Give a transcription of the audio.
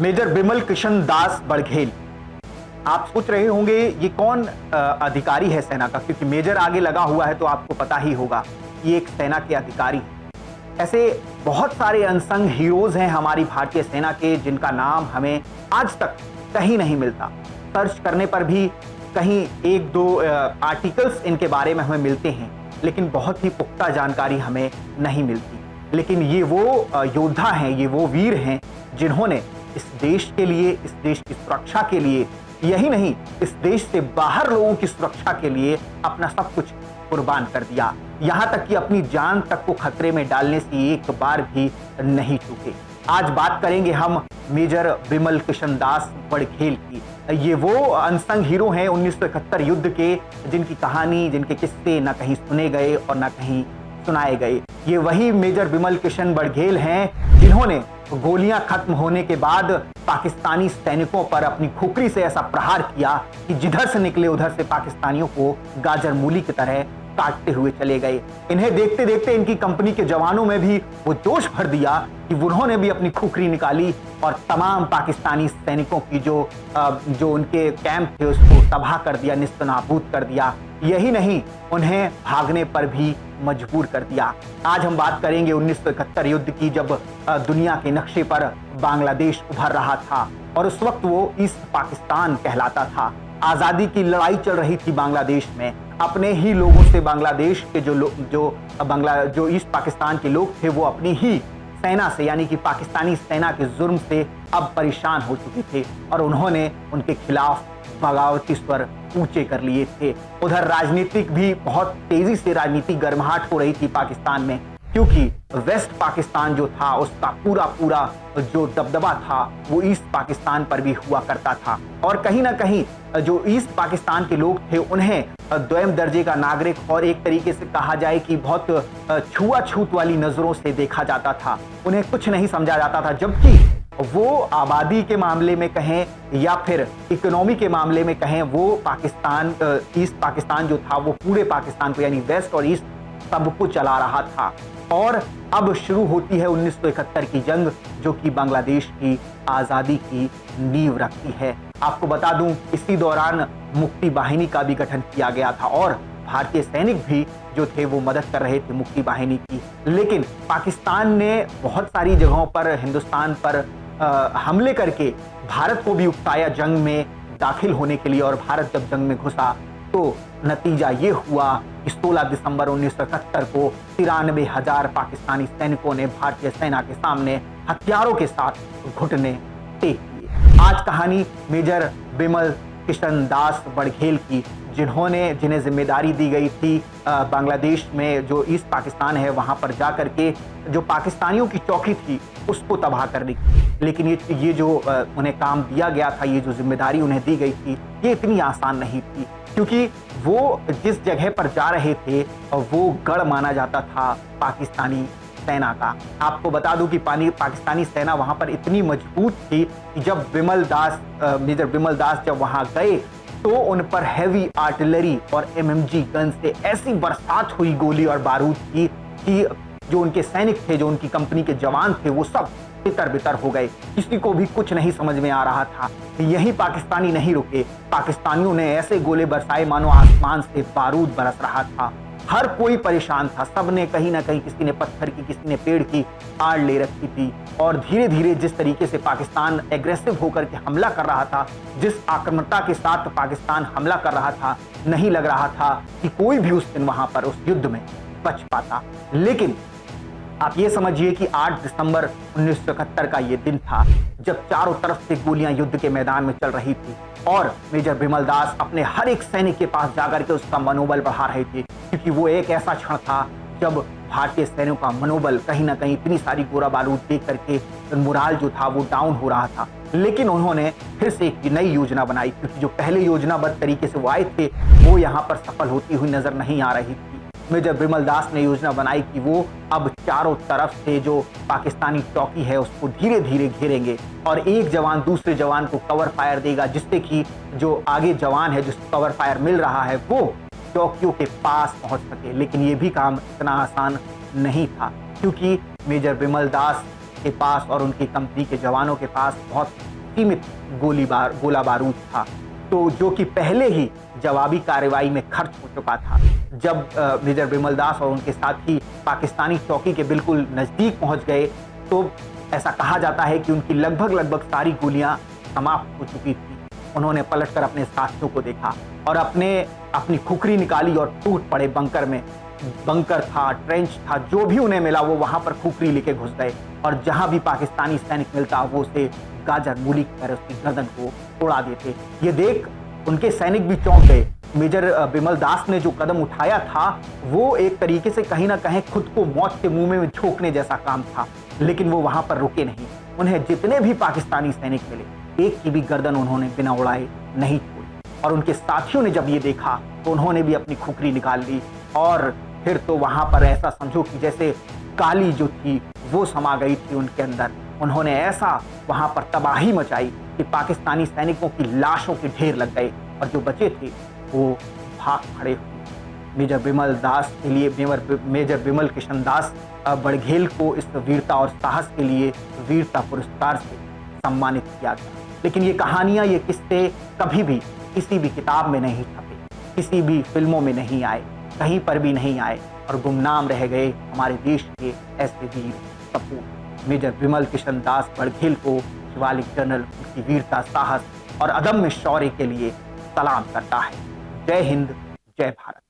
Major Bimal Kishan दास बड़घेल। आप सोच रहे होंगे ये कौन अधिकारी है सेना का, क्योंकि मेजर आगे लगा हुआ है तो आपको पता ही होगा ये एक सेना के अधिकारी हैं। ऐसे बहुत सारे अनसंग हीरोज हैं हमारी भारतीय सेना के, जिनका नाम हमें आज तक कहीं नहीं मिलता। सर्च करने पर भी कहीं एक दो आर्टिकल्स इनके बारे में हमें मिलते हैं, लेकिन बहुत ही पुख्ता जानकारी हमें नहीं मिलती। लेकिन ये वो योद्धा हैं, ये वो वीर हैं जिन्होंने इस देश के लिए, इस देश की सुरक्षा के लिए, यही नहीं इस देश से बाहर लोगों की सुरक्षा के लिए अपना सब कुछ कुर्बान कर दिया। यहां तक कि अपनी जान तक को खतरे में डालने से एक बार भी नहीं चूके। आज बात करेंगे हम मेजर बिमल किशन दास बड़घेल की। ये वो अनसंग हीरो हैं 1971 युद्ध के, जिनकी कहानी, जिनके किस्से न कहीं सुने गए और न कहीं सुनाए गए। ये वही मेजर बिमल किशन बड़घेल हैं जिन्होंने गोलियां खत्म होने के बाद पाकिस्तानी सैनिकों पर अपनी खुखरी से ऐसा प्रहार किया कि जिधर से निकले उधर से पाकिस्तानियों को गाजर मूली की तरह काटते हुए चले गए। इन्हें देखते देखते इनकी कंपनी के जवानों में भी वो जोश भर दिया कि उन्होंने भी अपनी खुखरी निकाली और तमाम पाकिस्तानी सैनिकों की जो उनके कैंप थे उसको तबाह कर दिया, निस्तनाबूद कर दिया। यही नहीं, उन्हें भागने पर भी मजबूर कर दिया। आज हम बात करेंगे 1971 युद्ध की, जब दुनिया के नक्शे पर बांग्लादेश उभर रहा था और उस वक्त वो ईस्ट पाकिस्तान कहलाता था। आजादी की लड़ाई चल रही थी बांग्लादेश में। अपने ही लोगों से बांग्लादेश के जो ईस्ट पाकिस्तान के लोग थे वो अपनी ही सेना से, यानी कि पाकिस्तानी सेना के जुर्म से अब परेशान हो चुके थे और उन्होंने उनके खिलाफ बगावती स्वर ऊंचे कर लिए थे। उधर राजनीतिक भी बहुत तेजी से राजनीतिक गर्माहट हो रही थी पाकिस्तान में, क्योंकि वेस्ट पाकिस्तान जो था उसका पूरा जो दबदबा था वो ईस्ट पाकिस्तान पर भी हुआ करता था। और कहीं ना कहीं जो ईस्ट पाकिस्तान के लोग थे उन्हें द्वितीय दर्जे का नागरिक और एक तरीके से कहा जाए कि बहुत छुआछूत वाली नजरों से देखा जाता था। उन्हें कुछ नहीं समझा जाता था, जबकि वो आबादी के मामले में कहें या फिर इकोनॉमी के मामले में कहें, वो पाकिस्तान, ईस्ट पाकिस्तान जो था वो पूरे पाकिस्तान को, यानी वेस्ट और ईस्ट सबको चला रहा था। और अब शुरू होती है 1971 की जंग, जो कि बांग्लादेश की आज़ादी की नींव रखती है। आपको बता दूं, इसी दौरान मुक्ति बाहिनी का भी गठन किया गया था और भारतीय सैनिक भी जो थे वो मदद कर रहे थे मुक्ति बाहिनी की। लेकिन पाकिस्तान ने बहुत सारी जगहों पर हिंदुस्तान पर हमले करके भारत को भी उकसाया जंग में दाखिल होने के लिए। और भारत जब जंग में घुसा तो नतीजा ये हुआ कि 16 दिसंबर 1971 को 93,000 पाकिस्तानी सैनिकों ने भारतीय सेना के सामने हथियारों के साथ घुटने टेक दिए। आज कहानी मेजर बिमल किशन दास बड़घेल की, जिन्हें जिम्मेदारी दी गई थी बांग्लादेश में जो ईस्ट पाकिस्तान है वहां पर जाकर के जो पाकिस्तानियों की चौकी थी उसको तबाह करने की। लेकिन ये जो उन्हें काम दिया गया था, ये जो जिम्मेदारी उन्हें दी गई थी, ये इतनी आसान नहीं थी, क्योंकि वो जिस जगह पर जा रहे थे वो गढ़ माना जाता था पाकिस्तानी सेना का। आपको बता दूं कि पाकिस्तानी सेना वहां पर इतनी मजबूत थी कि जब मेजर बिमल दास जब वहां गए तो उन पर हैवी आर्टिलरी और एमएमजी गन से ऐसी बरसात हुई गोली और बारूद की कि जो उनके सैनिक थे, जो उनकी कंपनी के जवान थे, वो सब तितर बितर हो गए। किसी को भी कुछ नहीं समझ में आ रहा था। यही पाकिस्तानी नहीं रुके, पाकिस्तानियों ने ऐसे गोले बरसाए मानो आसमान से बारूद बरस रहा था। हर कोई परेशान था, सबने कहीं ना कहीं, किसी ने पत्थर की, किसी ने पेड़ की आड़ ले रखी थी। और धीरे धीरे जिस तरीके से पाकिस्तान एग्रेसिव होकर के हमला कर रहा था, जिस आक्रामकता के साथ पाकिस्तान हमला कर रहा था, नहीं लग रहा था कि कोई भी उस दिन वहां पर उस युद्ध में बच पाता। लेकिन आप ये समझिए कि 8 दिसंबर 1971 का ये दिन था जब चारों तरफ से गोलियां युद्ध के मैदान में चल रही थी और मेजर बिमल दास अपने हर एक सैनिक के पास जाकर के उसका मनोबल बढ़ा रहे थे, क्योंकि वो एक ऐसा क्षण था जब भारतीय सैनिकों का मनोबल कहीं ना कहीं इतनी सारी गोला बारूद देख करके मोराल जो था वो डाउन हो रहा था। लेकिन उन्होंने फिर से एक नई योजना बनाई, क्योंकि जो पहले योजनाबद्ध तरीके से वो आए थे वो यहाँ पर सफल होती हुई नजर नहीं आ रही थी। मेजर बिमल दास ने योजना बनाई कि वो अब चारों तरफ से जो पाकिस्तानी चौकी है उसको धीरे धीरे घेरेंगे और एक जवान दूसरे जवान को कवर फायर देगा, जिससे कि जो आगे जवान है जिसको कवर फायर मिल रहा है वो चौकियों के पास पहुंच सके। लेकिन ये भी काम इतना आसान नहीं था, क्योंकि मेजर बिमल दास के पास और उनकी कंपनी के जवानों के पास बहुत सीमित गोला बारूद था, तो जो कि पहले ही जवाबी कार्रवाई में खर्च हो चुका था। जब मेजर बिमल दास और उनके साथी पाकिस्तानी चौकी के बिल्कुल नज़दीक पहुंच गए, तो ऐसा कहा जाता है कि उनकी लगभग सारी गोलियां समाप्त हो चुकी थी। उन्होंने पलटकर अपने साथियों को देखा और अपनी खुखरी निकाली और टूट पड़े बंकर में। बंकर था, ट्रेंच था, जो भी उन्हें मिला वो वहां पर खुखरी लेके घुस गए और जहां भी पाकिस्तानी सैनिक मिलता वो उसे गाजर मूली की तरह उसकी गर्दन को तोड़ा देते। ये देख उनके सैनिक भी चौंक गए। मेजर बिमल दास ने जो कदम उठाया था वो एक तरीके से कहीं ना कहीं खुद को मौत के मुंह में झोंकने जैसा काम था, लेकिन वो वहां पर रुके नहीं। उन्हें जितने भी पाकिस्तानी सैनिक मिले, एक की भी गर्दन उन्होंने बिना उड़ाए नहीं छोड़ी। और उनके साथियों ने जब ये देखा तो उन्होंने भी अपनी खुखरी निकाल ली और फिर तो वहां पर ऐसा समझो कि जैसे काली जो थी वो समा गई थी उनके अंदर। उन्होंने ऐसा वहां पर तबाही मचाई कि पाकिस्तानी सैनिकों की लाशों के ढेर लग गए और जो बचे थे वो भाग खड़े हुए। मेजर बिमल दास के लिए मेजर बिमल किशन दास बड़घेल को इस वीरता और साहस के लिए वीरता पुरस्कार से सम्मानित किया गया। लेकिन ये कहानियां, ये किस्से कभी भी किसी भी किताब में नहीं छपे, किसी भी फिल्मों में नहीं आए, कहीं पर भी नहीं आए और गुमनाम रह गए हमारे देश के ऐसे वीर सपूत। मेजर बिमल किशन दास बड़घेल को शिवालिक जनरल उनकी वीरता, साहस और अदम्य शौर्य के लिए सलाम करता है। जय हिंद, जय भारत।